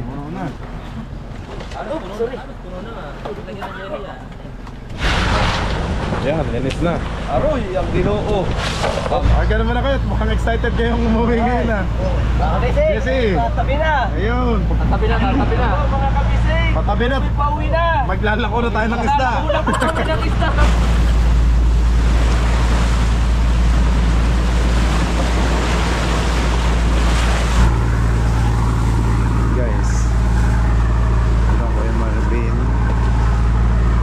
puno na. Ano? Sorry. Puno na nga. Lagyan ng jelly yan. Yan, linis na. Aroy, ang Ginoo. Ganun mo na kayo, mukhang excited kayong umuwi ngayon na. Kabisi! Tatabi na! Ayun. Tatabi na, tatabi na. Mga kabisi! Patabi na. Pauwi na! Maglalako na tayo ng isda. Maglalako na kami ng isda. Guys, ito Kuya Marvin,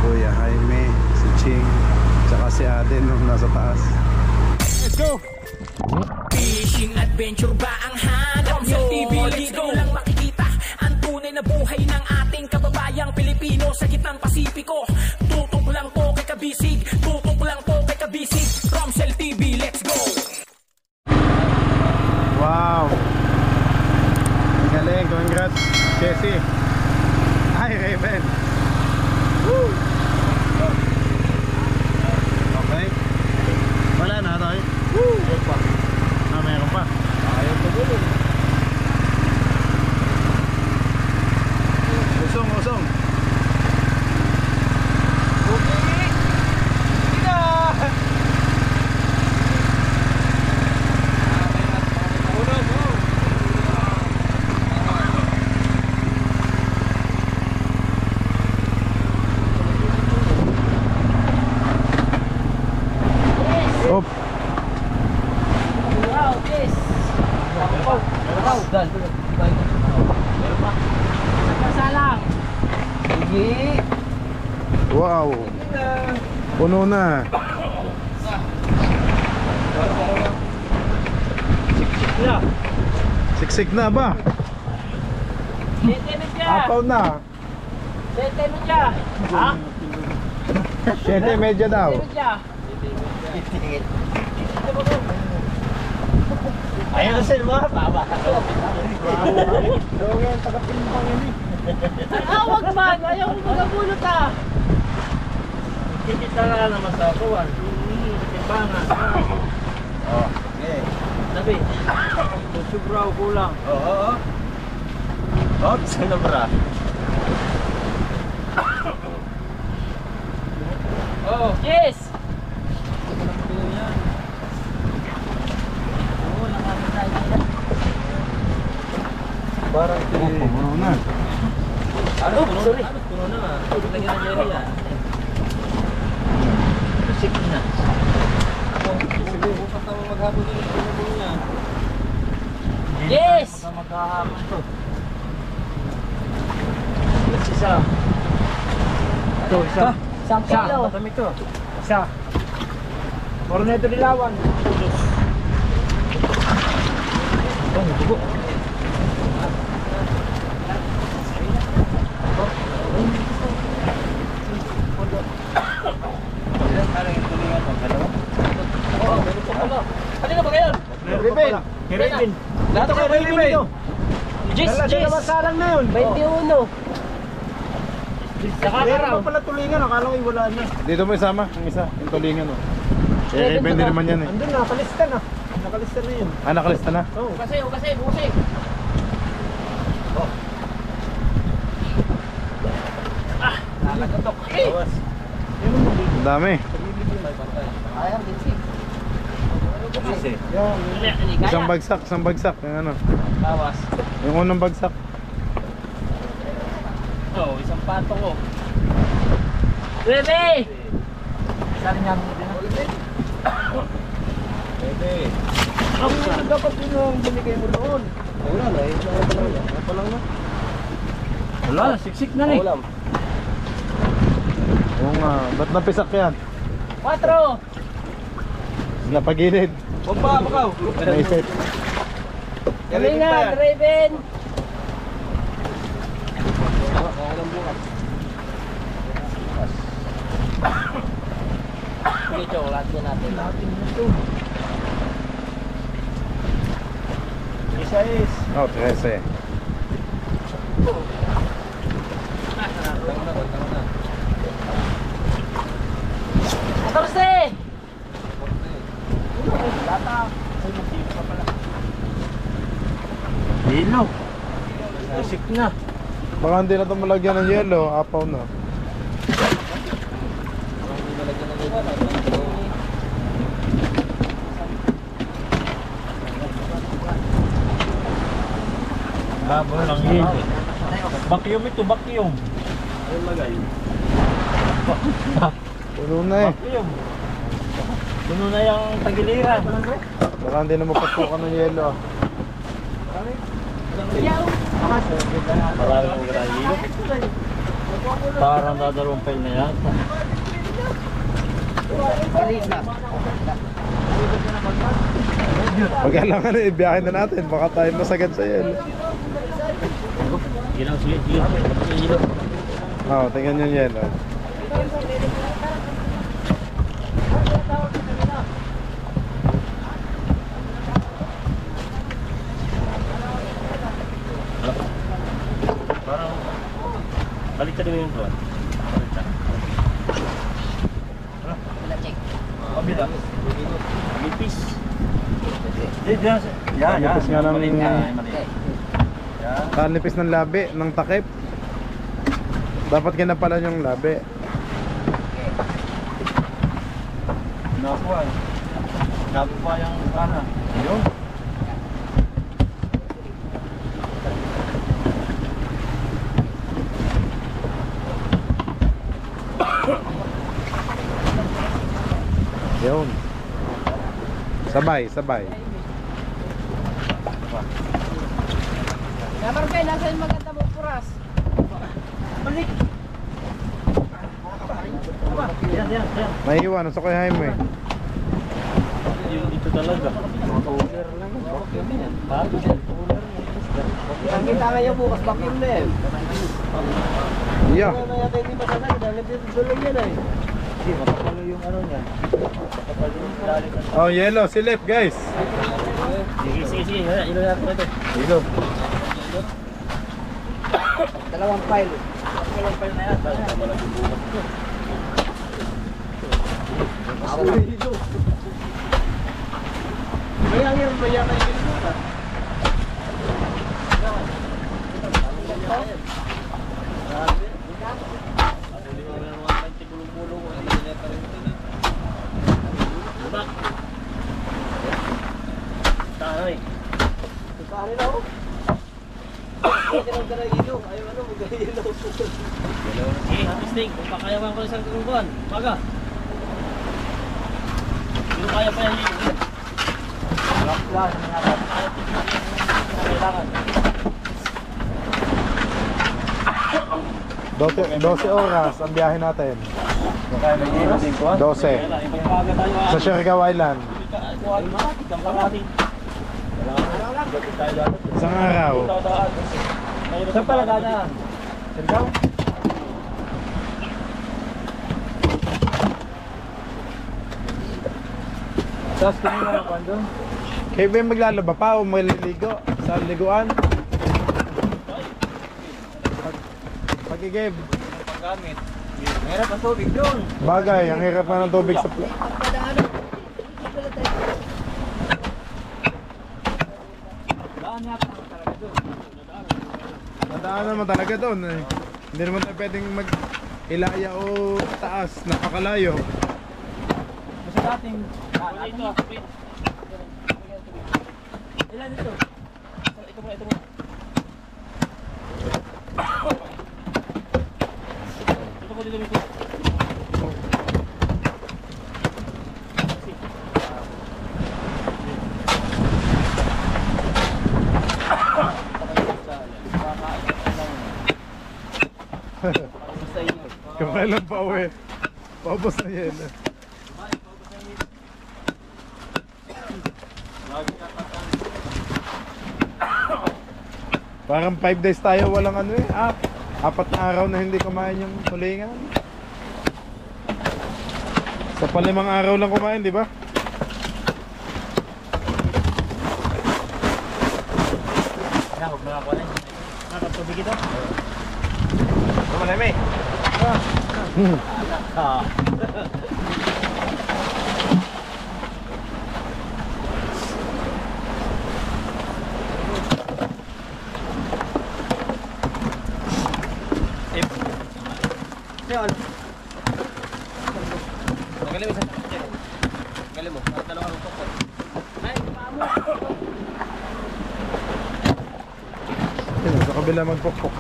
Kuya Jaime, si Ching, tsaka si Aden nung nasa taas. Let's go! Fishing adventure ba ang hanap nyo? Dito lang makikita ang tunay na buhay ng ating kababayang Pilipino sa gitnang Pasipiko. Tutok lang po kay Kabisig, tutok lang po kay Kabisig. Romsel TV, let's go! Wow! Galing, congrats, Jesse. Hi, Raven. Woo! Okay. Wala na, Toy? Woo! Ah, meron pa. Ayaw ko dito. Usong, usong. Okay! Hindi na! Op. Wow, yes! Wow, dal. Meron pa. Nakasalang. Sige. Wow. Puno na. Siksik na ba? Sete mo siya. Apaw na. Sete mo siya. Ha? 7:30 daw. Sete mo siya. Ayaw na sa'yo mga baba. Ah, wag man. Ayaw mo magabulot ah. Kikita na naman sa kuwan. Timbangan. Oh, okay. Sabi. Subraw kulang. Oo. Oops, ano bra? Oh, yes. Parang Puno na. Ano? Sorry. Puno na nga. Lagyan ng jelly yan. Sige na. sige, bukas na maghapon din yung pinabong niya. Yes! Maghahapon to. Isa. Ito, isa. Isang kilo. Matami to. Isa. Corneto Dilawan. Oh, dugo. Kanina ba kayo? Ribbon. Ribbon. Lahat kayo Ribbon. Jis, Jis. Salang na yun. 21. Meron pa pala tulingan. Akala ko wala na. Dito mo isama, ang isa, yung tulingan oh. Eh, Raven din naman yan eh. Andun na, nakalista na. Nakalista na yun. Ah, nakalista na? Oo. Kasi. Nalagatok. Bawas. Ang dami. Ayang dinsi. Kasi. Isang bagsak, yung ano. Bawas. Yung unang bagsak. Oh, isang patong ko. Bebe! Saan nga mo din? Pwede. Ang dapat yun ang binigay mo doon. Wala na, pa lang na. Wala, siksik na ni. Wala. Oo nga, ba't napisak yan? 4! Napagilid. Bumba, bakaw. Naisip. Galing na, Raven! Dito, lagyan natin. Isa is. Oh, 13. Atorse! Dino. Isik na. na. Baka hindi na ito malagyan ng yelo, apaw na. Labo lang yun. Vacuum ito, vacuum. Ayun lagay. Puno na eh. Vacuum. Puno na yung tagiliran. Baka hindi na mapasukan ng yelo. Marami mo grahe. Parang dadalawang file na yata. Pag kailangan na ibiyahin na natin, baka tayo masagad sa yelo. Ilaw, sige, ilaw. Oo, tingnan yung yelo. Parang baliktad din yung tuwan. Baliktad. Kabila. Lipis. Yan. Lipis nga ng... Yan. Kanipis ng labi, ng takip. Dapat kinapalan yung labi. Nakuha. Nakuha yung kana. Yun. Yun. Sabay. Namarkay, nasa yung maganda mo puras. Balik. Yan. May iwan, nasa kay Jaime. Yung dito talaga. Mga cooler lang. Ha? Ang kita kayo bukas, vacuum na yan. Yeah. Ano yata hindi masanay, dahil dito dulang yan eh. Hindi, makapalo yung ano niya. Makapalo yung dalit. Oh, yellow, silip guys. Sige. Ilo natin ito. Ilo. Dalawang file. Dalawang file na yan. Walang bubukas ito. May hangin ba yata yung ginuta? Kung kakayawan ko isang kungkuhan, maga. Hindi kaya pa yan yun. Kailangan. 12 oras ang biyahe natin. 12. Sa Siargao Island. Isang araw. Saan pala dadaan? Siargao? Tapos kanina yung kwando? Kayo ba yung maglalaba pa o maliligo sa liguan? Pag-igib. Paggamit. Meron ang tubig doon. Bagay, ang hirap na ng tubig sa... Daan yata talaga doon. Nadaan naman talaga doon eh. Hindi naman tayo pwedeng mag-ilaya o taas, napakalayo. Kasi dating ito. Ilan ito? Ito mo. Ito ko dito. Kung kailan pa uwi, paubos na yan. Parang 5 days tayo walang ano eh, 4 na araw na hindi kumain yung tulingan. Sa pa 5 araw lang kumain, di ba? Huwag na ako na. Nakatubig ito. Kumalay, Yan. Magaling mo sa picture. Magaling mo. At dalawang rutok ko. Ay, paamo. Yun, sa kabila magpokpok.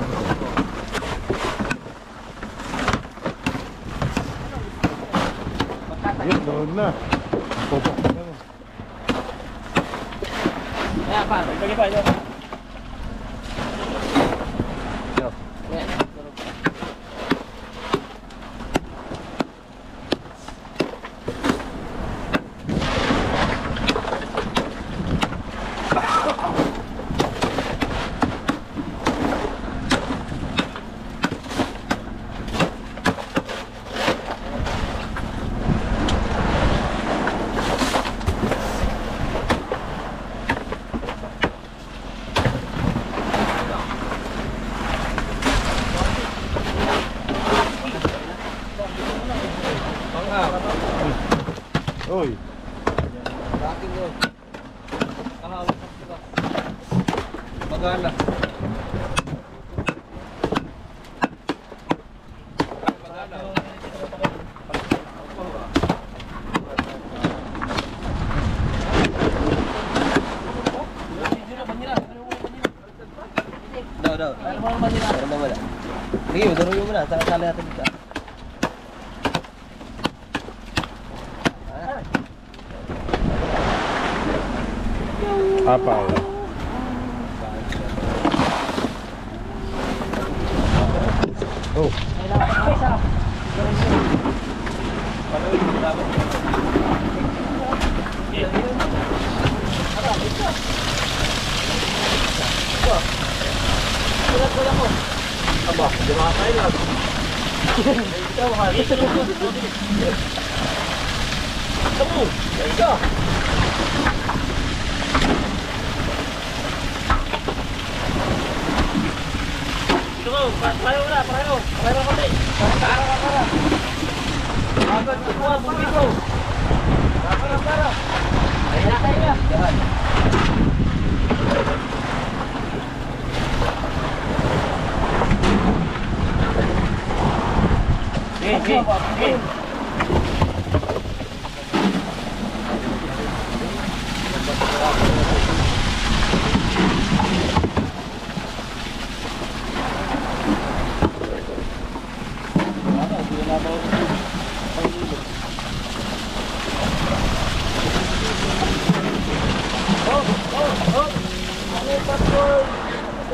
Yun, doon na. Pokpok na mo. Ayan pa. Bagi pa. Yo. Ayan. Oy. Bakit yun? Kahawak ka sila. Magana. Daw. Ano mo naman nila? Ano mo wala? Sige, daruyo mo na. Sali natin dito. Apaw. Oh.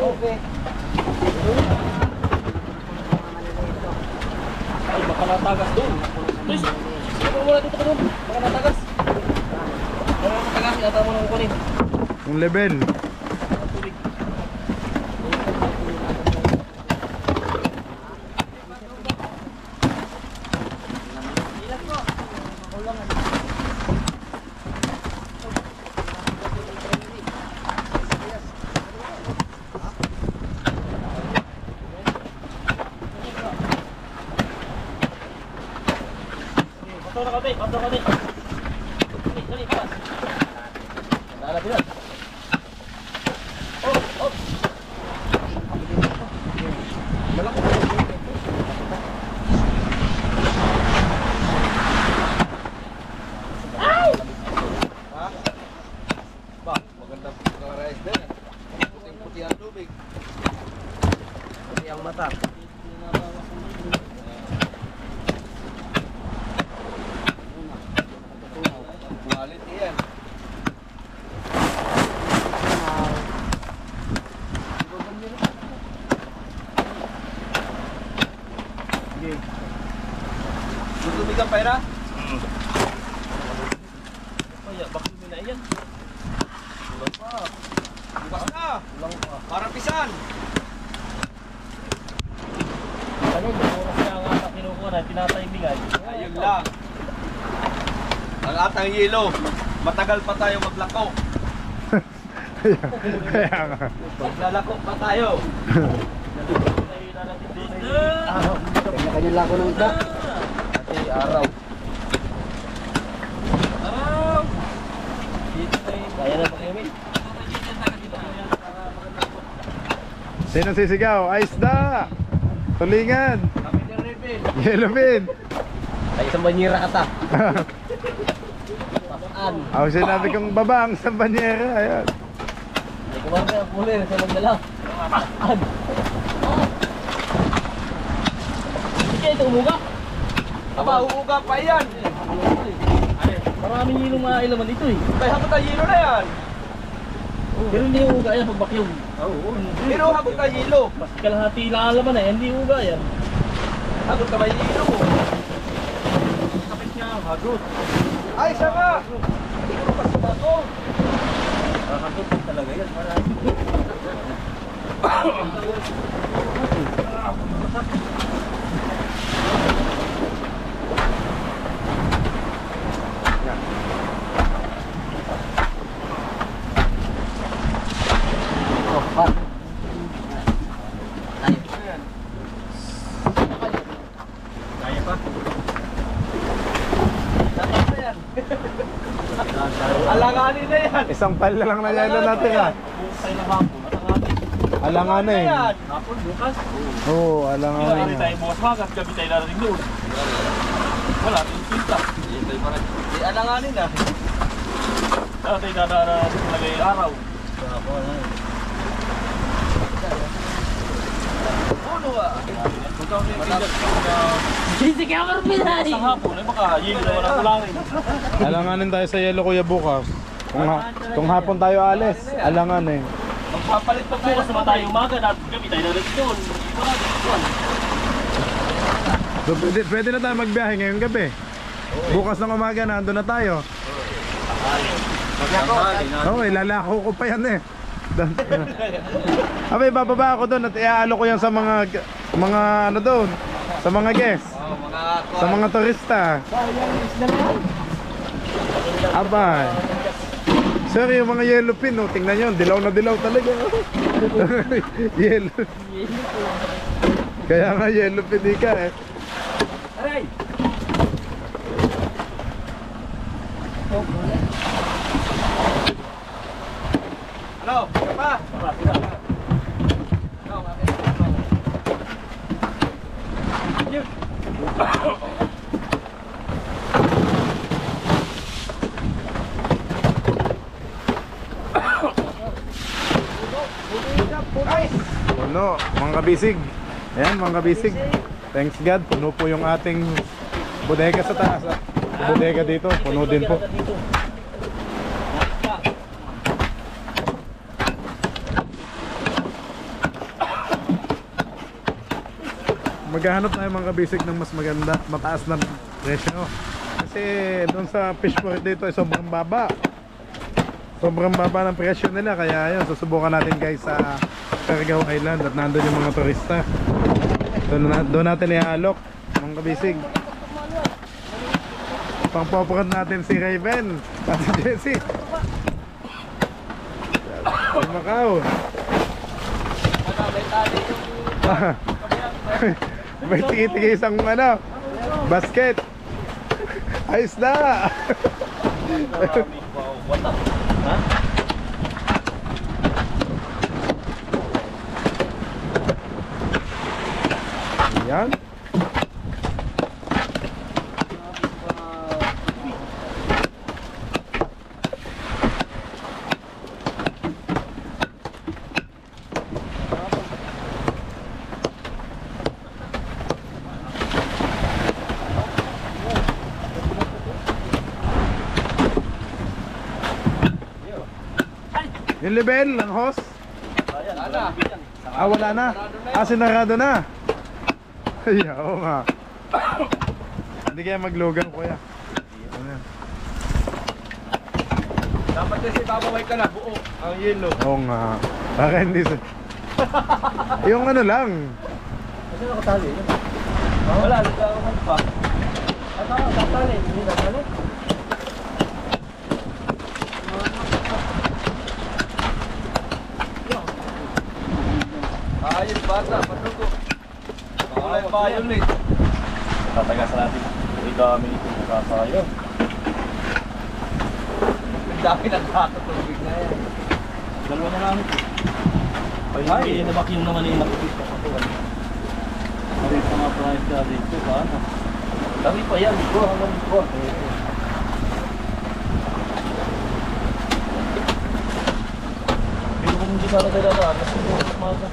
Okay. Ay, baka natagas doon. Please, sige mo muna dito ka doon. Baka natagas. Baka natagas, yata mo nang kunin. Yung level. Pasok ka din. Dali, pas. Nalapit na. Oh. Malaki. Ay! Ha? Ba, maganda pagka-rice din. Puting-puti ang tubig. Puti ang mata. Quality yan. Tutubig ang pera? Ay, bakit mo na yan? Kulang pa. Bukas na. Kulang pa. Parang pisan. Ano, oras na ang atak kinukuha na, tinataimigan. Ayun lang. Ang atang yelo. Matagal pa tayo maglako. Kaya nga. Maglalako pa tayo. Kanya-kanya lako ng isda. Kasi araw. Araw! Kaya na pa kayo, Min? Sino sisigaw? Ay, isda! Tulingan! Kami ni Rebe. Yellow pin. Ay, isang banyera ka ta. Pasaan. Ako sinabi kong baba ang sambanyera. Ayan. Ay, kumang ka ang pulir sa magdala. Pasaan. Hindi kayo ito umuga. Aba, uuga pa yan. Maraming yellow mga ilaman dito eh. May hakot na yelo na yan. Pero hindi uga yan pag bakyong. Pero hakot na yelo. Mas kalahati lang laman eh, hindi uga yan. Hakot na may yelo. Kapit niya ang hagot. Ay, siya nga. Siguro pa ako. Hagot talaga yan. Oh, pa. Kaya pa. Dapat na yan. Alanganin na yan. Isang pal na lang na yelo natin ha. Bukas tayo ng hapon. Alangan eh. Yan. Hapon, bukas. Oo, alangan Hindi eh. tayo bukas magat, gabi tayo narating doon. Wala, tayong pinta. Di alanganin na. Wala tayo dadaan talaga yung araw. Uno ah. Kung kami yung pinta Hindi ka marpilay! sa hapon, ay baka yelo na wala kulangin. Alanganin tayo sa yelo kuya bukas. Kung hapon tayo alis, alangan eh. Magpapalit pa Bukas naman tayo umaga, gabi tayo narating doon. Wala din. So, pwede na tayo magbiyahe ngayong gabi. Bukas ng umaga na, andun na tayo. Okay, lalako ko pa yan eh. Abay, bababa ako doon at iaalo ko yan sa mga ano doon, sa mga guests, sa mga turista. Abay. Sir, yung mga yellow pin, oh, tingnan nyo, dilaw na dilaw talaga. Yellow. Kaya nga yellow pin ka eh. Aray! Ano? Pa? Puno, mga kabisig. Ayan, mga kabisig. Thanks God, puno po yung ating bodega sa taas. Bodega dito, puno din po. Maghahanap tayo mga kabisig ng mas maganda, mataas na presyo. Kasi doon sa fish port dito ay sobrang baba. Sobrang baba ng presyo nila. Kaya yun, susubukan natin guys sa Cargao Island at nandun yung mga turista. Doon natin iaalok mga kabisig. Pangpopokat natin si Raven at si Jessie. Si Macau. May tigi-tigi isang ano, basket. Ayos na. Yan. Yung level ng hose? Ah, wala na. Ah, sinarado na. Ay, oo nga. Hindi kaya maglugaw, kuya. Ano yan? Dapat kasi babaway ka na buo ang yelo. Oo nga. Baka hindi sa... Yung ano lang. Kasi nakatali yun. Wala, nagkakaman pa. At ako, nakatali. Hindi nakatali. Ayos bata, patugo. Kulay violet. Tatagasan natin. Ay dami ito nakasayo. Ang dami ng kakatulog na yan. Dalawa na namin ito. Ay, na bakyo naman yung nakikita ko. Ano yung mga price na dito, paano? Dami pa yan, bro, hanggang bro. Pero kung hindi sana tayo dadaan, kasi umaga.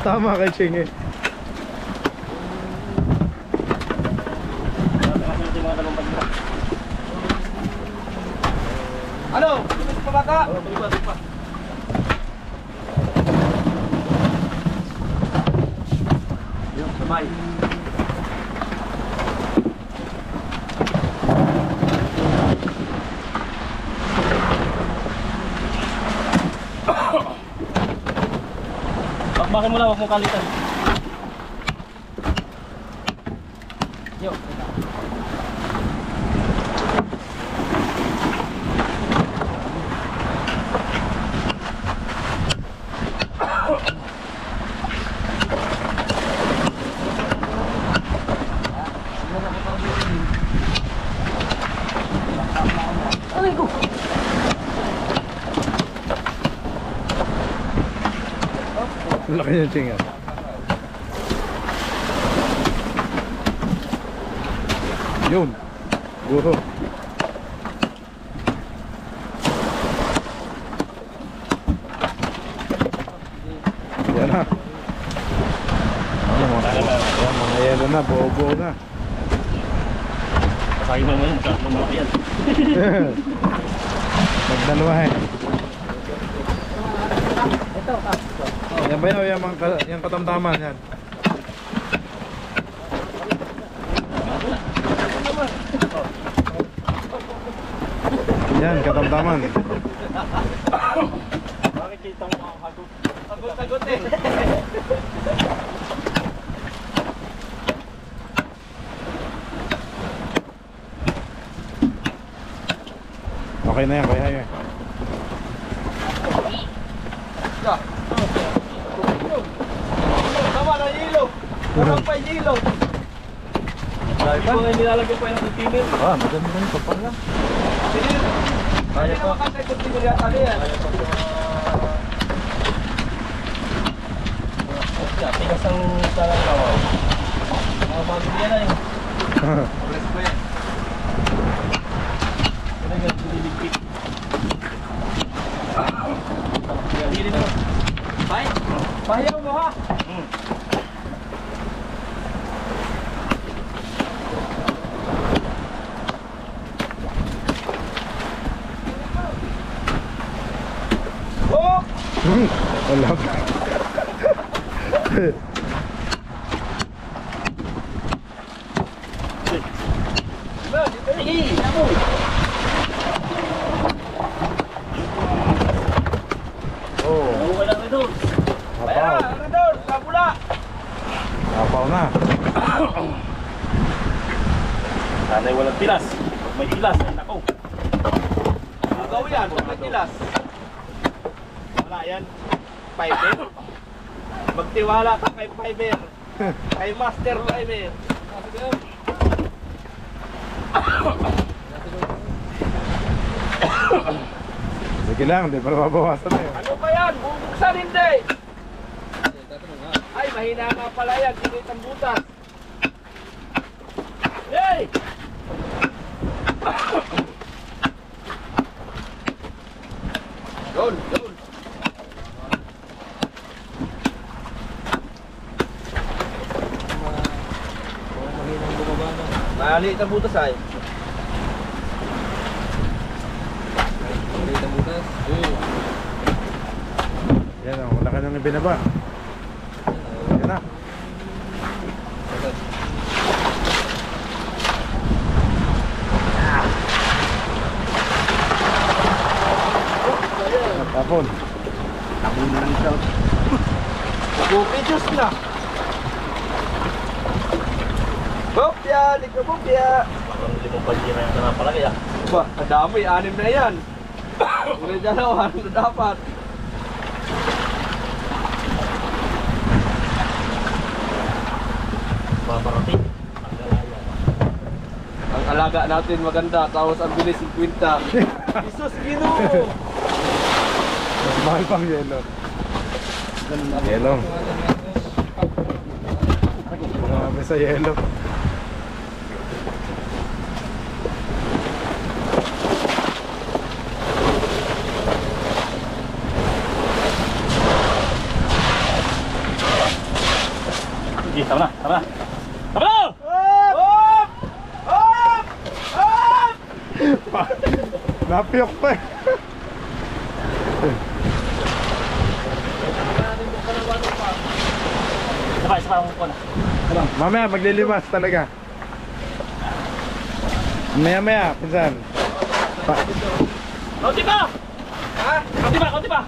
Tama kay Ching eh. Ano? Tumis pa bata? Yung sabay. Bakbakin mo lang, huwag mong kalitan. Yo. Laki niya Ching ah. Yun. Guro. Yan na. Ano mga yelo na, buo-buo na. Pasagin mo naman, malaki yan. Magdalawa eh. Yan ba yun? Yung katamtaman yan. Yan, katamtaman. Makikita mo ang hagot. Sagot eh. Okay na yan, kaya yan. Tama na hilo. Parang pa hilo. Dahil po nga nilalagay pa yung container. Ah, maganda yung kapal lang. Kaya pa. Naman kasi kung tingin yata yan. Tigas ang sarang kawaw. Mabibigyan na yun. Bless ko yan. Kaya nga, nililigpit. Hili na. Bye. Pahiyaw mo ha. Oh! Wala pa. Oh, Buhay lang ito. apaw. Ano doon? Kapula! Apaw na. Sana'y walang tilas. Pag may tilas, ay nako. Ikaw yan, pag may tilas. Wala yan. 5 din. magtiwala ka kay Fiverr. Kay Master Fiverr. Sige lang, di pa nababawasan na yun. Ano ba yan? Bubuksan hindi! Ay, mahina nga pala yan. Sinit ang butas. Hey! Doon, doon. Maliit ang butas ay. Maliit ang butas. Yan o, wala ka nang ibinaba. Yan na. Tapon. Tapon lang ito. Bupijos na. Bopya, liko bopya. Parang limang pagkira yung napalagay ah. Ba, kadami, 6 na yan. May dalawa, ano dapat? Paparating. Ang alaga natin maganda, tapos ang bilis 50. Jesus Ginoo! Mas mahal pang yelo. Yelo. Grabe sa yelo. Sige, tama na, tama na. Tama na! Hop! Hop! Hop! Napiyok pa eh. Isa pa ko na. Mamaya maglilimas talaga. Maya pinsan. Kaunti pa! Ha? Kaunti pa, kaunti pa!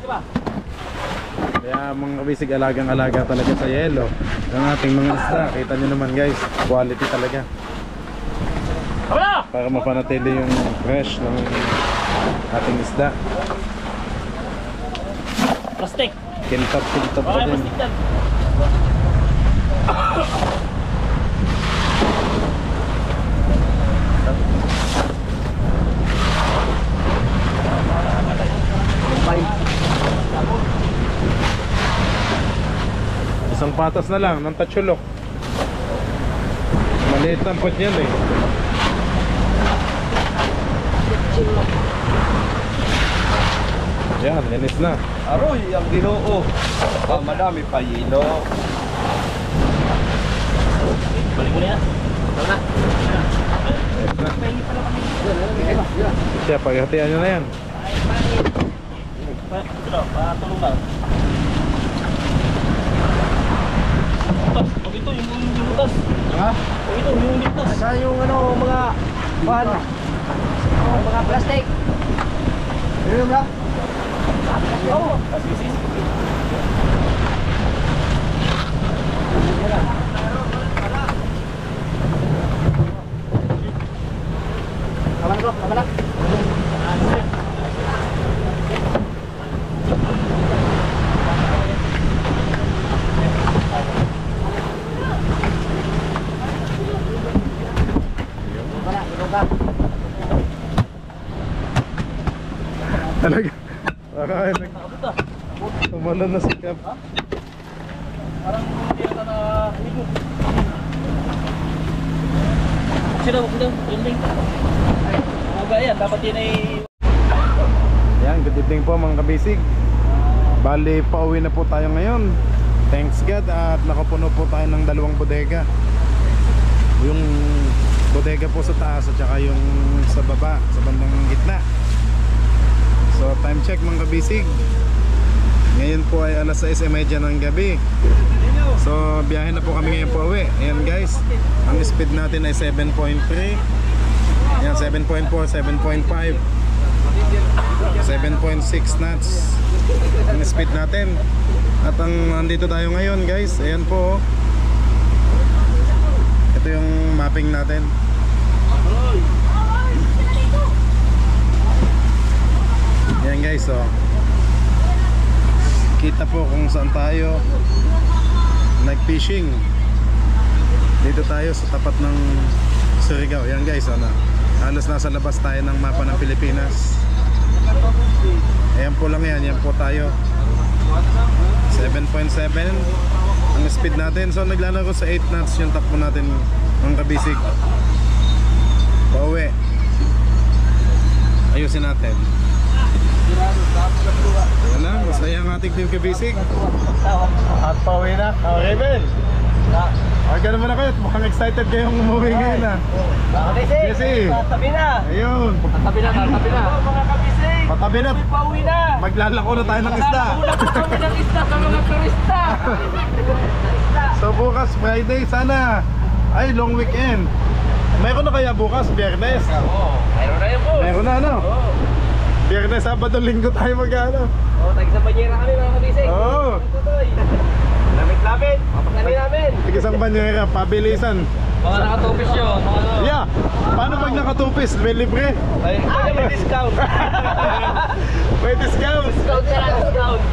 Diba? Kaya mga kabisig, alagang-alaga talaga sa yelo. Ang ating mga isda, kita nyo naman guys, quality talaga. Tama na! Para mapanatili yung fresh ng ating isda. Plastic! Kintab pa Okay, din. plastic yan. Isang patas na lang ng tatsulok. Maliit ang pot yan eh. Yan, linis na. Aroy, ang Ginoo. Madami pa yelo. Balik mo na yan. Tama na. Linis na. Siya, paghatian nyo na yan. Ito, patulong lang. Butas, pag ito, yung butas. Ha? Pag ito, yung butas. Saan yung ano, mga bahan? Mga plastic. Ano ba? Oo, kasisis. Kaman bro, kaman. Talaga. Parang tumalon na si Cap. Parang hindi na nahilog. Sino, yun din. Mga ba yan, dapat yun ay... Yan, good evening po mga kabisig. Bali, pauwi na po tayo ngayon. Thanks God at nakapuno po tayo ng 2 bodega. Yung bodega po sa taas at saka yung sa baba, sa bandang gitna. So time check mga kabisig. Ngayon po ay alas 6:30 ng gabi. So biyahe na po kami ngayon po uwi. Ayan guys, ang speed natin ay 7.3. Ayan, 7.4, 7.5, 7.6 knots ang speed natin. At nandito tayo ngayon guys. Ayan po. Ito yung mapping natin. Ayan guys, oh. Kita po kung saan tayo nag-fishing. Dito tayo sa tapat ng Surigao. Ayan guys, ano. Halos nasa labas tayo ng mapa ng Pilipinas. Ayan po lang yan. Yan po tayo. 7.7 ang speed natin. So naglalaro sa 8 knots yung takbo natin ng kabisig. Pauwi. Ayusin natin. Ano? Masaya ang ating team kabisig. At pauwi na. Okay, Ben. Gano'n mo na kayo. Mukhang excited kayong umuwi ngayon na. Kasi Tabi na. ayun. Tatabi na. Mga kabisig. Patabi na. Pauwi na. Maglalako na tayo ng isda. Kami ng isda sa mga turista. So bukas Friday sana. Ay, long weekend. Mayroon na kaya bukas, Biyernes? Mayroon na yun po. Mayroon na, ano? Biyernes, Sabado, Linggo tayo mag-ano. Tagsa banyera kami mga kabisig. Oo. Lapit. Papasali namin. Tigisang banyera, pabilisan. Mga nakatupis yun. Yeah! Paano pag nakatupis? May libre? Ay, may discount. May discount! Discount.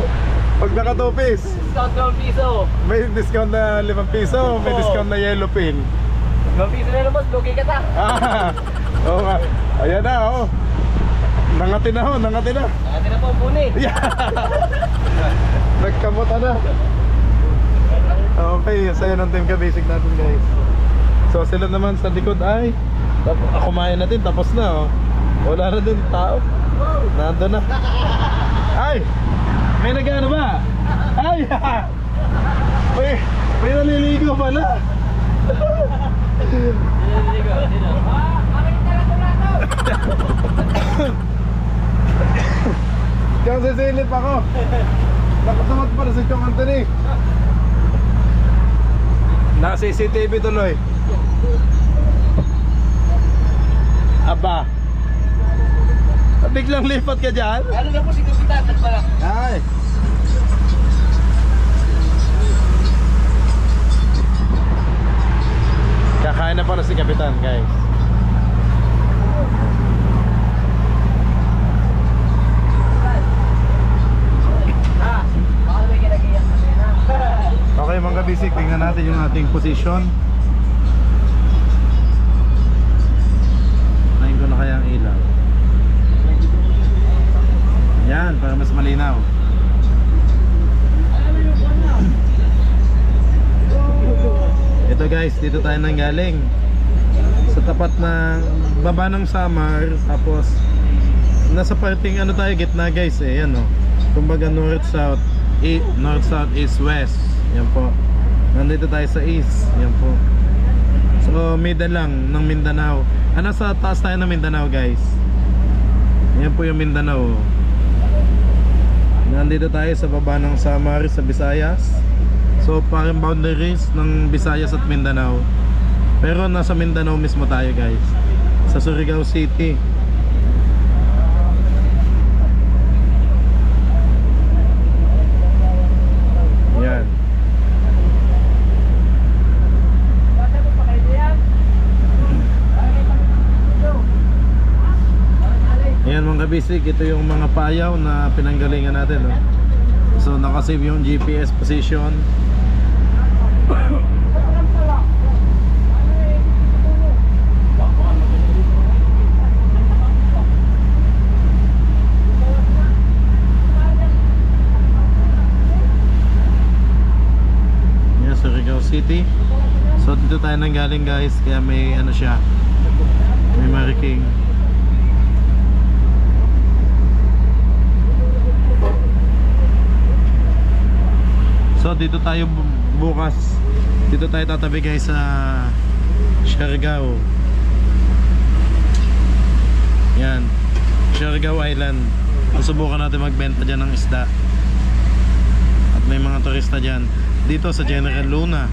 Pag nakatupis, Discount 2 piso. may discount na 5 piso, may discount na yellow pin. 2 piso na naman, lugi ka ta. Oo nga. Ayan na, oh. Nangati na, oh. Nangati na. Nakati na po ang punit. Yeah! Nagkamuta na. Okay, sa'yo ng team ka-basic natin guys. So sila naman sa likod ay kumain natin, tapos na, oh. Wala na din tao. Nando na. Ay! May nag-ano ba? Ay! May naliligo pala. Kaya sisilip ako. Nakasamot pa na si Chong Anthony. Naka-CCTV tuloy. Aba. Biglang lipat ka dyan? Ano na po si Kapitan? Pala. Ay. Kakain na pala si Kapitan, guys. Okay mga kabisik, tingnan natin yung ating position. Nahin ko na kaya ang ilaw. Yan, para mas malinaw. Ito guys, dito tayo nanggaling sa tapat ng baba ng Samar. Tapos nasa parting ano tayo, gitna guys eh, yan o. Kumbaga north, south, east, west. Yan po. Nandito tayo sa east. Yan po. So middle lang ng Mindanao. Nasa taas tayo ng Mindanao guys. Yan po yung Mindanao. Nandito tayo sa baba ng Samar sa Visayas. So parang boundaries ng Visayas at Mindanao. Pero nasa Mindanao mismo tayo guys. Sa Surigao City. Yan. Ayan mga kabisig, ito yung mga payaw na pinanggalingan natin, no? So nakasave yung GPS position. Yan, Surigao City. So dito tayo nanggaling guys, kaya may ano siya, may marking. So dito tayo bukas. Dito tayo tatabi guys sa Siargao. Yan, Siargao Island. Susubukan natin magbenta dyan ng isda. At may mga turista dyan. Dito sa General Luna.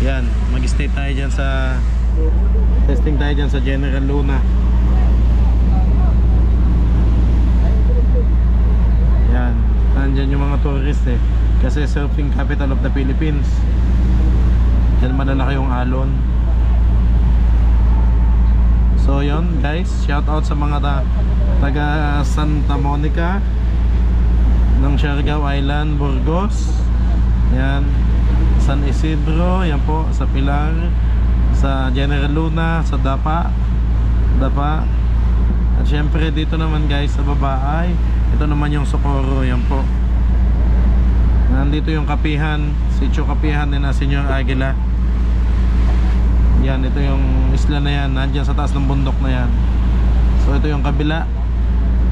Yan, mag-stay tayo dyan sa testing tayo dyan sa General Luna. Yan, nandyan yung mga tourist eh. Kasi surfing capital of the Philippines. Yan malalaki yung alon. So yun guys, shout out sa mga taga Santa Monica ng Siargao Island, Burgos. Yan, San Isidro, yan po, sa Pilar, sa General Luna, sa Dapa. At syempre dito naman guys sa baba ay ito naman yung Socorro, yan po. Nandito yung Kapihan, Sitio Kapihan ni na Senyor Aguila. Yan, ito yung isla na yan, nandyan sa taas ng bundok na yan. So ito yung kabila,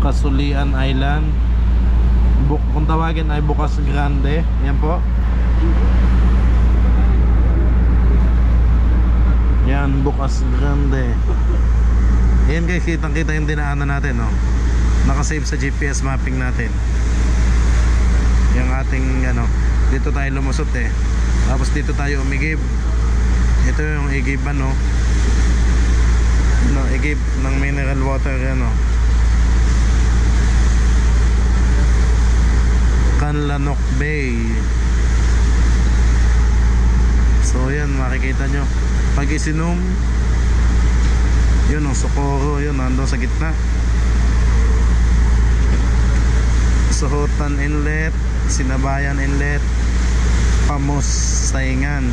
Kasulian Island. Kung tawagin ay Bukas Grande. Yan po. Yan, Bukas Grande. Yan guys, kitang kita yung dinaanan natin, no? Nakasave sa GPS mapping natin. Yung ating ano, dito tayo lumusot eh. Tapos dito tayo umigib. Ito yung igib ano, igib ng mineral water ano, Canlanok Bay. So yan, makikita nyo pag isinom yun ang Socorro, yun nandun sa gitna. Sohotan Inlet, Sinabayan Inlet, Pamos Saingan,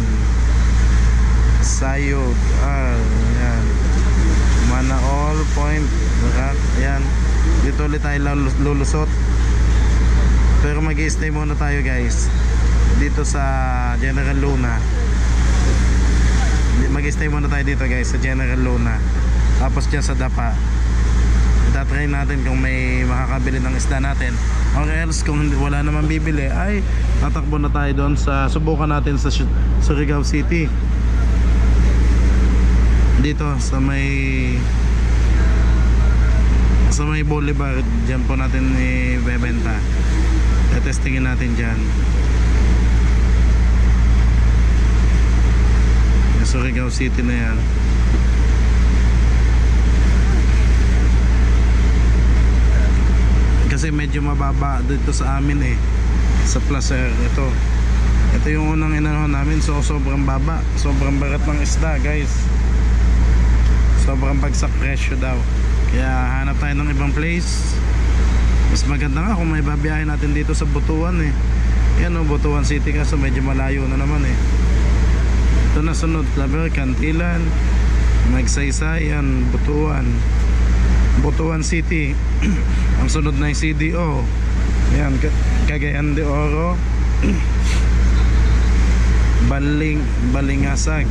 Sayog, yan, Manaol Point, yan. Dito ulit tayo lulusot. Pero mag-i-stay muna tayo guys dito sa General Luna. Mag-i-stay muna tayo dito guys sa General Luna. Tapos dyan sa Dapa itatry natin kung may makakabili ng isda natin, or else kung wala naman bibili ay tatakbo na tayo doon sa, subukan natin sa Surigao City. Dito sa may boulevard, dyan po natin ibebenta. Testingin natin dyan Surigao City na yan. Kasi medyo mababa dito sa amin eh, sa Placer. Ito yung unang inano namin. So sobrang baba, sobrang barat ng isda guys, sobrang bagsak presyo daw. Kaya hanap tayo ng ibang place. Mas maganda nga kung may babiyahin natin dito sa Butuan eh. Yan o, Butuan City, kaso medyo malayo na naman eh. Ito na sunod, Claver, Cantilan, Magsaysay, yan, Butuan City. Ang sunod na yung CDO, yan, Cagayan de Oro, Balingasag,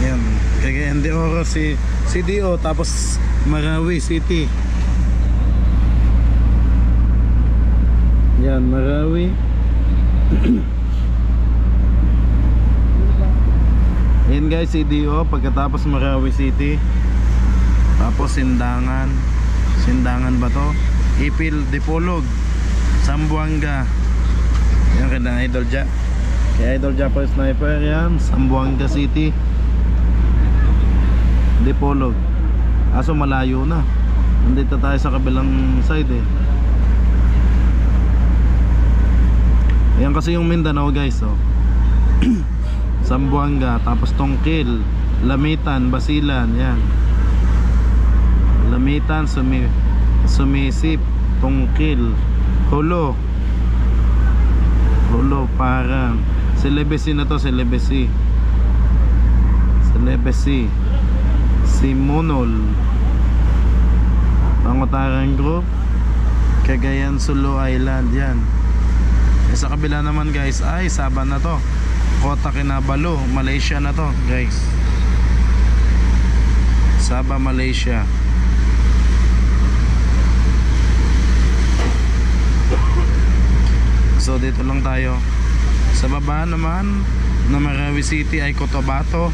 yan, Cagayan de Oro, si CDO. Tapos Marawi City, yan, Marawi. Yan guys, CDO. Pagkatapos Marawi City, tapos Sindangan ba to? Ipil, Dipolog, Zamboanga. Yan kaya Idol Ja, kaya Idol Ja po sniper. Yan, Zamboanga City, Dipolog. Aso malayo na, nandito tayo sa kabilang side eh. Yan kasi yung Mindanao guys, oh. Zamboanga, tapos Tongkil, Lamitan, Basilan, yan. Lamitan, Sumisip, Tongkil, Hulo, Parang, Celebesi na to, Celebesi, Simonol, Pangotaran Group, Cagayan Sulu Island, yan. Sa kabila naman guys ay Sabah na to, Kota Kinabalu, Malaysia na to guys. Sabah, Malaysia. So dito lang tayo. Sa baba naman na Marawi City ay Cotabato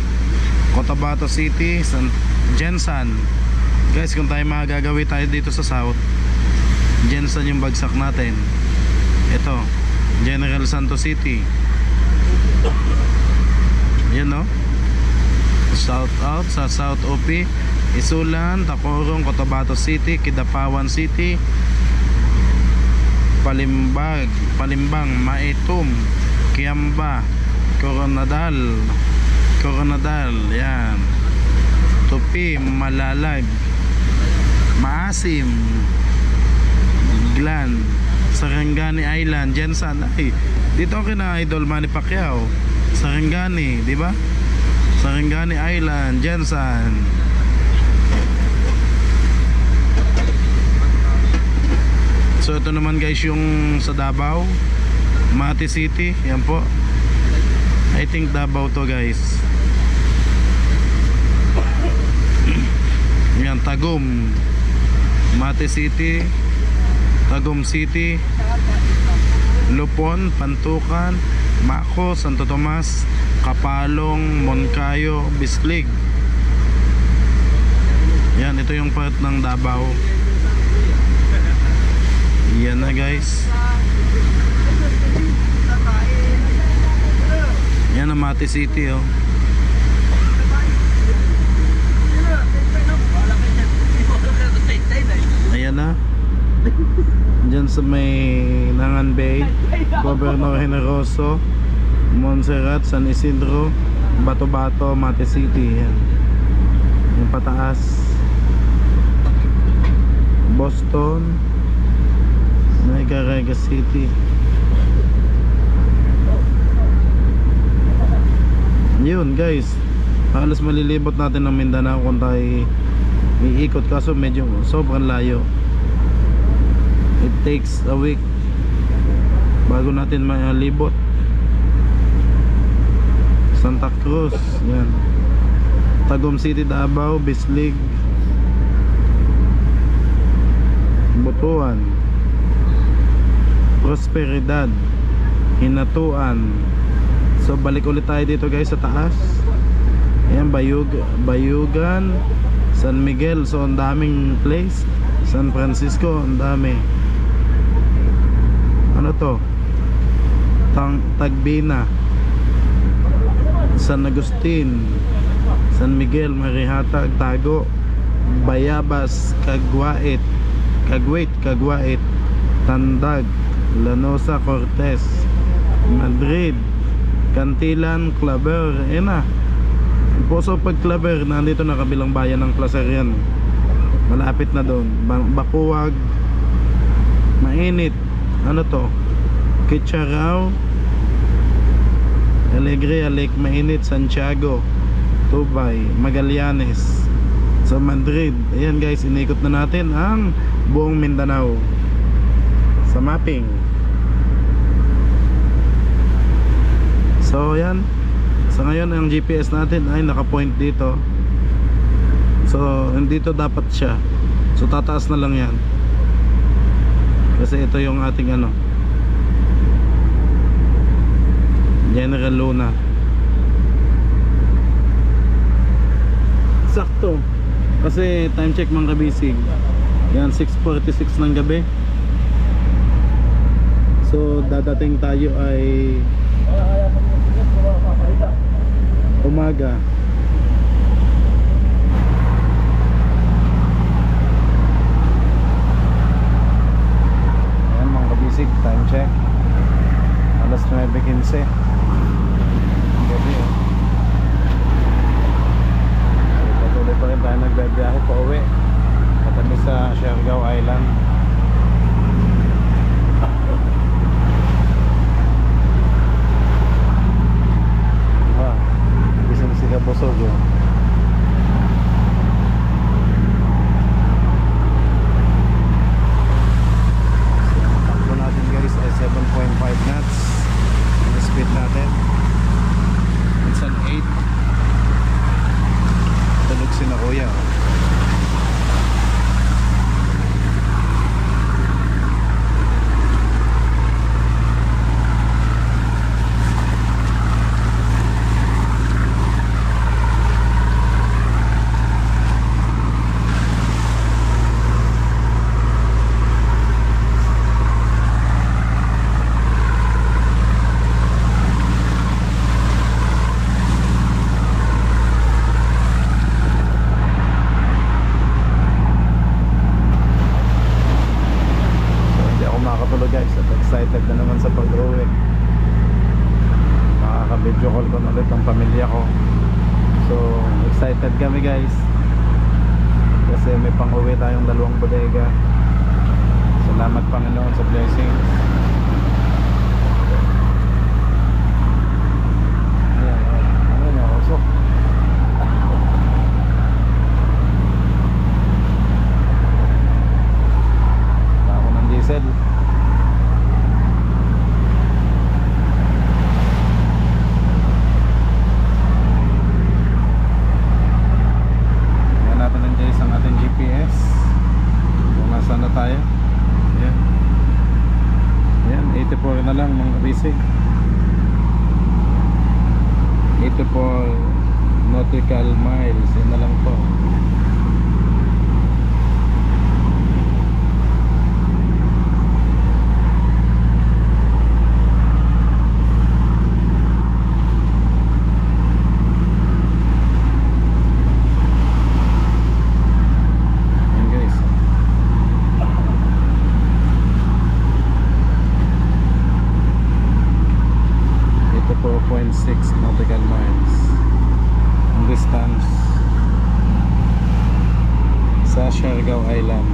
City, Jensan. Guys, kung tayo magagawi tayo dito sa south, Jensan yung bagsak natin. Ito General Santos City, yan no, South out sa South OP, Isulan, Tacorong, Cotabato City, Kidapawan City, Palimbang, Maitum, Kiamba, Coronadal, yan. Tupi, Malalag, Maasim, Glan, Sarangani Island, Jensan. Ay, dito ako kina Idol Manny Pacquiao. Sarangani, di ba? Sarangani Island, Jensan. So ito naman guys yung sa Davao, Mati City, yan po. I think Davao to guys. Yan, Tagum, Mati City, Tagum City, Lupon, Pantukan, Mako, Santo Tomas, Kapalong, Moncayo, Bislig. Yan, ito yung part ng Davao. Yan na guys. Yan ang Mati City oh. Ayan na. Diyan sa may Nangan Bay, Gobernador Generoso, Montserrat, San Isidro, Bato-Bato, Mati City. Yan. Yung pataas, Boston, Nagarega City. Yun guys, halos malilibot natin ng Mindanao kung tayo iikot, kaso medyo sobrang layo. It takes a week bago natin malibot. Santa Cruz, yan. Tagum City, Davao, Bislig, Butuan, Prosperidad, Hinatuan. So balik ulit tayo dito guys sa taas. Ayan, Bayugan, San Miguel. So ang daming place. San Francisco, ang dami. Ano to? Tagbina, San Agustin, San Miguel, Marihatag, Tago, Bayabas, Kagwait, Tandag, Lanosa, Cortez, Madrid, Cantilan, Claver. Na Poso pag Claver, nandito na kabilang bayan ng Placer yan. Malapit na doon. Bakuwag, mainit. Ano to? Kitcharao, Alegria, Lake Mainit, Santiago, Tubay, Magallanes, sa Madrid. Ayan guys, inikot na natin ang buong Mindanao sa mapping. So ayan, sa ngayon ang GPS natin ay nakapoint dito. So dito dapat siya. So tataas na lang yan, kasi ito yung ating ano, General Luna. Sakto, kasi time check mga kabisig, yan 6:46 ng gabi. So dadating tayo ay umaga. Ayan mga kabisig, time check alas 9:15 gabi oh. Patuloy pa rin tayo nagbibiyahe pa uwi katabi sa Siargao Island. Gising sila busog yun. Takbo natin guys ay 7.5 knots ang speed natin. Minsan 8. Tulog si na kuya. at excited na naman sa pag-uwi. Makaka-video call ko na ulit ang pamilya ko. So excited kami guys, kasi may pang-uwi tayong 2 bodega. Salamat Panginoon sa blessings. Ayan na, usok. Ako ng diesel. Yan natin ng Jace ang ating GPS kung nasaan na tayo. Yan. Yan, 84 na lang mga kabisig. 84 nautical miles. Yan na lang po. Yan guys. Ito 4.6 nautical miles ang distance sa Siargao Island.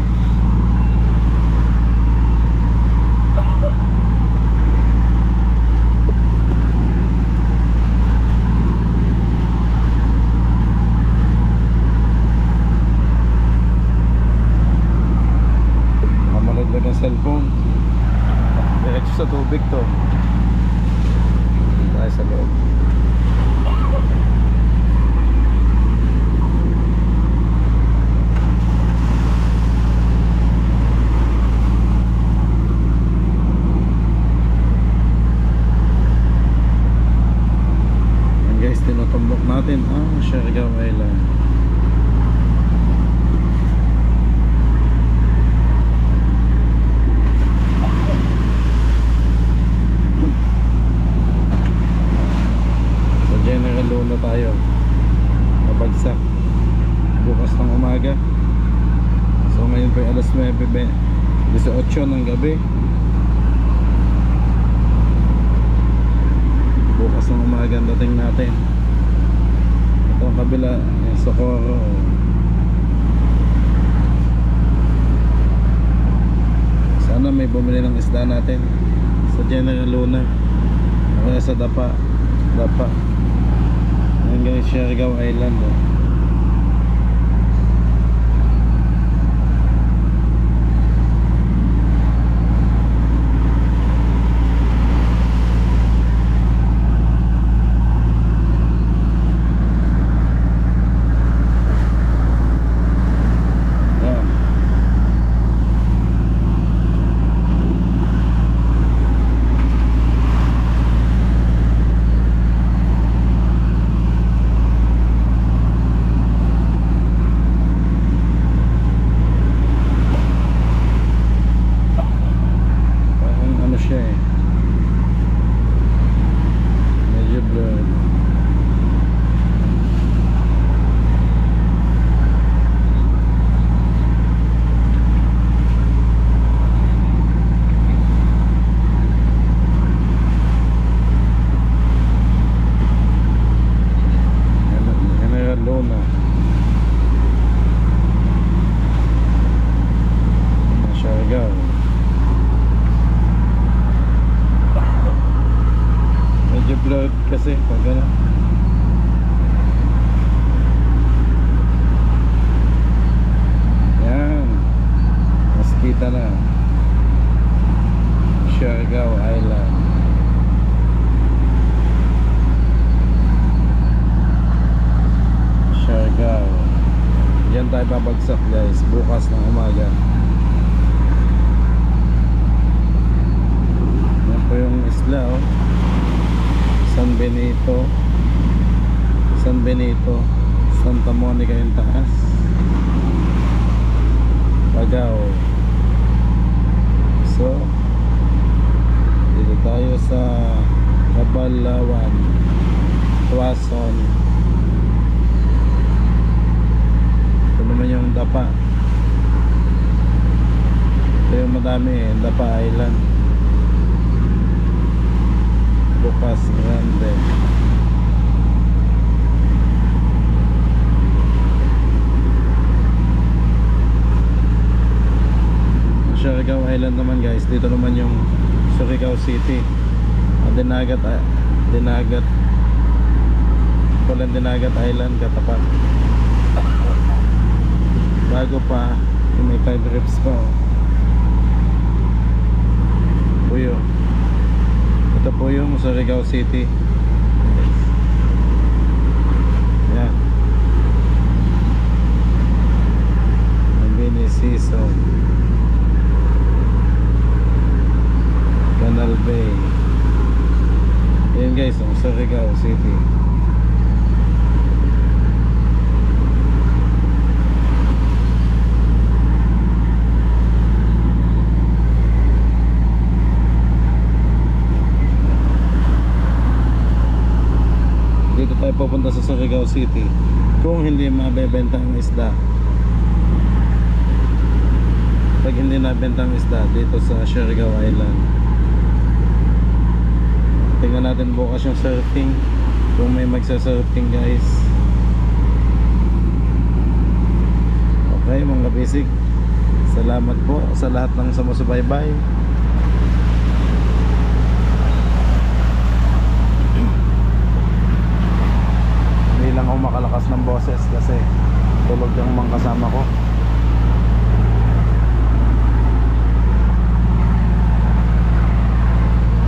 Mamalaglag ang cellphone. Diretso sa tubig to. Tayo sa loob. Yan guys, tinutumbok natin ang Siargao Island. General Luna tayo, nabagsak bukas ng umaga. So ngayon po ay alas 9:18 ng gabi. Bukas ng umaga ang dating natin. Ito ang kabila, Socorro. Sana may bumili ng isda natin sa General Luna o kaya sa Dapa. Hanggang Siargao Island oh. Yan. Siya eh. Medyo blurred. General Luna. Siargao. Medyo blurred kasi pag gano'n. Yan, mas kita na Siargao Island. Siargao. Diyan tayo babagsak guys bukas ng umaga. Yan po yung isla oh. San Benito, Santa Monica yung taas, Pagao. So dito tayo sa Cabalawan, Tuason. Ito naman yung Dapa. Ito yung madami eh, Dapa Island. Bypass Grande. Surigao Island naman guys, dito naman yung Surigao City. Dinagat Dinagat Island katapat. Bago pa, yung may 5 reps pa oh. Puyo. Ito po yung Surigao City. Yan. Mini Season, Canal Bay. Yan guys, ang Surigao City. Dito tayo pupunta sa Surigao City kung hindi mabebenta ang isda. Pag hindi nabenta ang isda dito sa Surigao Island, tingnan natin bukas yung surfing, kung may magsa-surfing guys. Okay mga basic, salamat po sa lahat ng sumusubaybay. Hindi lang ako makalakas ng boses kasi tulog yung mga kasama ko.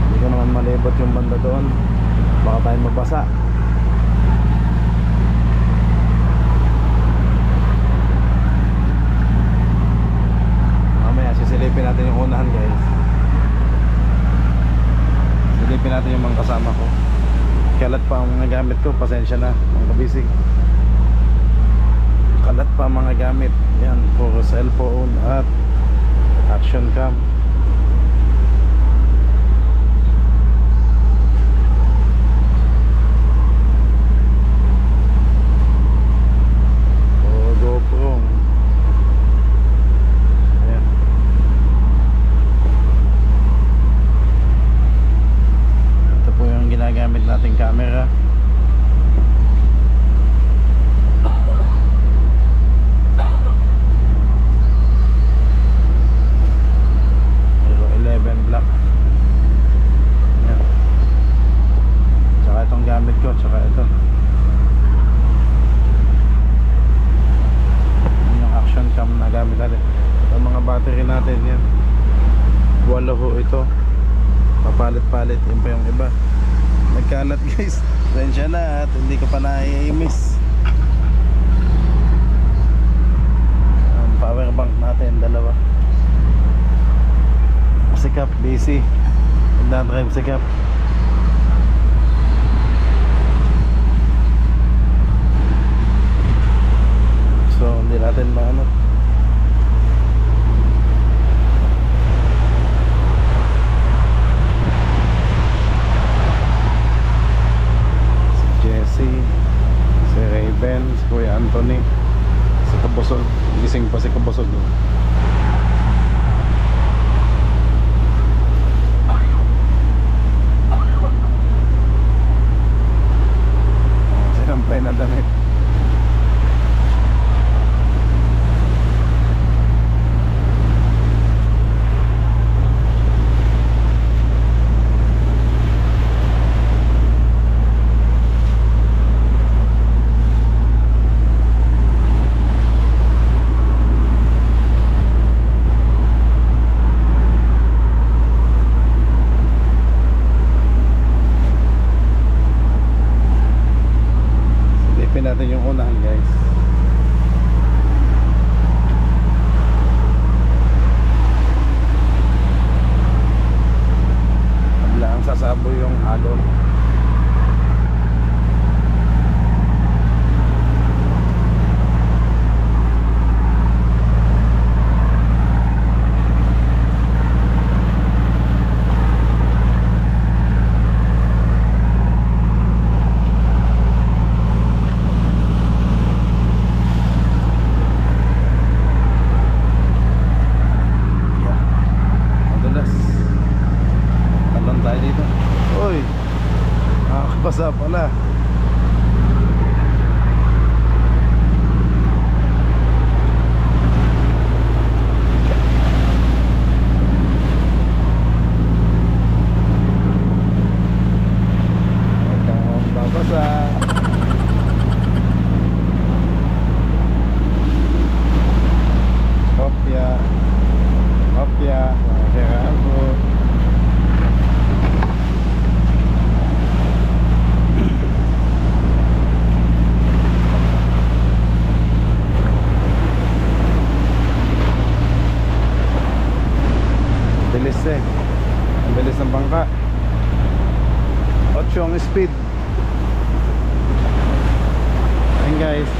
Hindi ko naman malibot yung banda doon, baka tayo mabasa. Mamaya sisilipin natin yung unahan guys. Silipin natin yung mga kasama ko. Kalat pa ang mga gamit ko, pasensya na mga kabisig. Kalat pa ang mga gamit. Yan, puro cellphone at action cam. Puro GoPro. Ayan. Ito po yung ginagamit nating camera. Hero 11 Black. Ayan. Tsaka itong gamit ko, tsaka ito. Yan yung action cam na gamit natin. Ito mga battery natin yan. 8 ho ito. Papalit-palit, yun pa yung iba. Nagkalat guys, pasensya na at hindi ko pa nai-miss. Power bank natin, dalawa. Sikap, busy. Nagdadrive sikap. So hindi natin maano. Si Raven, si Kuya Anthony, si Kabusog, gising pa si Kabusog. Sinampay na damit. Natin yung unahan guys. Hablaan sasabo yung alon. Talon tayo dito. Uy, Nakakabasa pala. Ang bilis ng bangka. 8 ang speed. Ayun guys,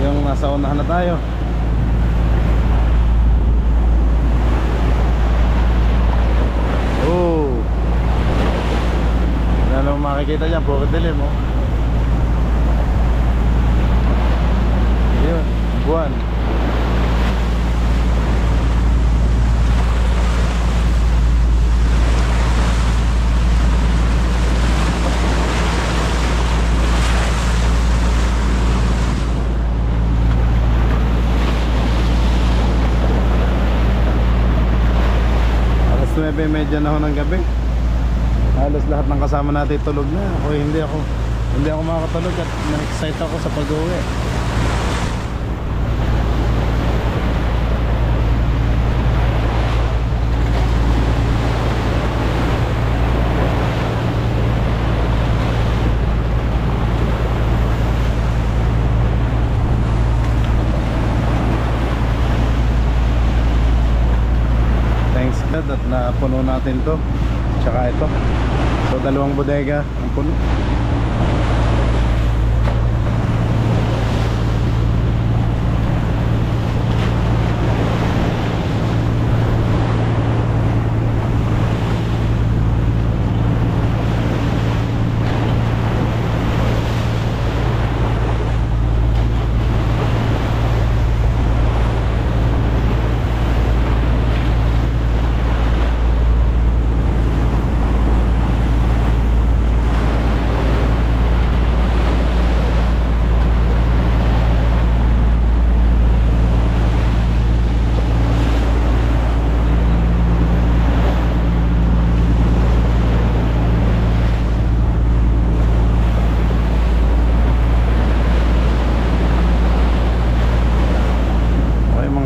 yung nasa unahan na tayo. Oh, wala naman makikita dyan, puro dilim oh. Yun, buwan. Medyo na ho ng gabi. Halos lahat ng kasama natin tulog na. Hindi ako makakatulog at na-excite ako sa pag-uwi. At napuno natin to, tsaka ito, so 2 bodega ang puno.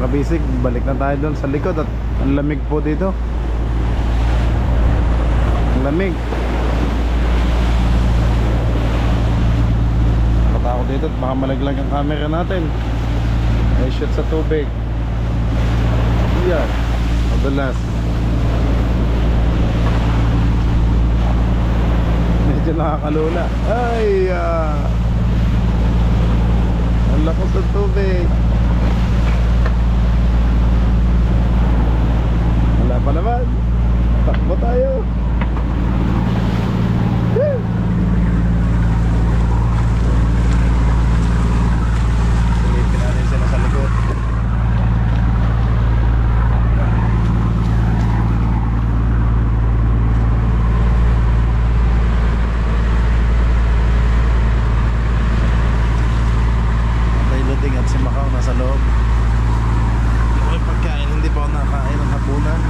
Bisig, balik na tayo doon sa likod at ang lamig po dito. Ang lamig. Nakatakot dito at baka malaglag ang camera natin. May shoot sa tubig. Yan, madalas. Medyo nakakalula. Ay, ang lakas ng tubig. Wala pa naman. Takbo tayo. Silipin natin sila sa likod. Tay Luding at si Macau nasa loob. Pagkain, hindi pa ako nakain ng hapunan.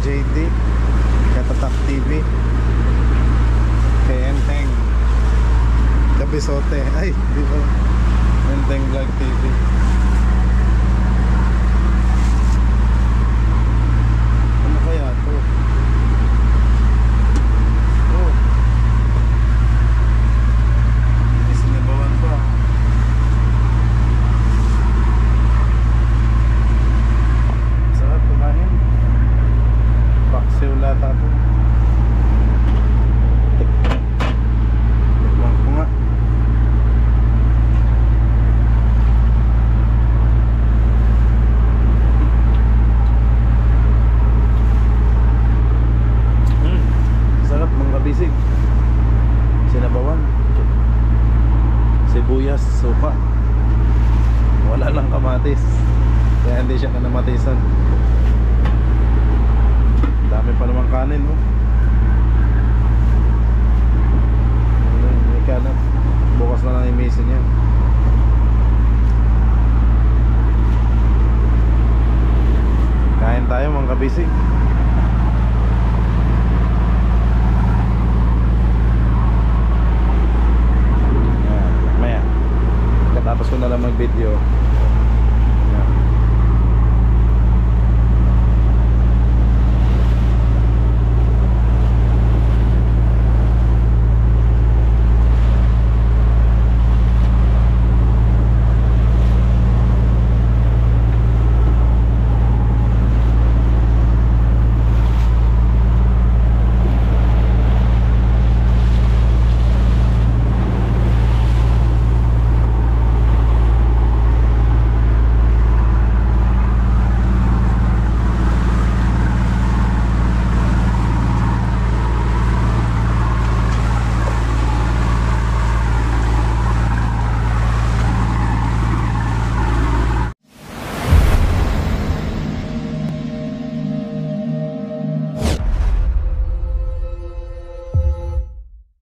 JD, Katatak TV, kay Enteng Kabisote. Ay, di ba? Enteng Vlog TV. Ano kaya to? Oh, may sinibawan pa. Sarap kumain. Paksiw lata to. Tikman ko nga. Sarap mga bisig. Sinabawan. Sibuyas, suka. Wala lang kamatis. Kaya hindi siya kanamatisan. Dami pa namang kanin, no? May kanin. Bukas na lang imisin yan. Kain tayo mga kabisig. Maya, katapos ko na lang mag-video,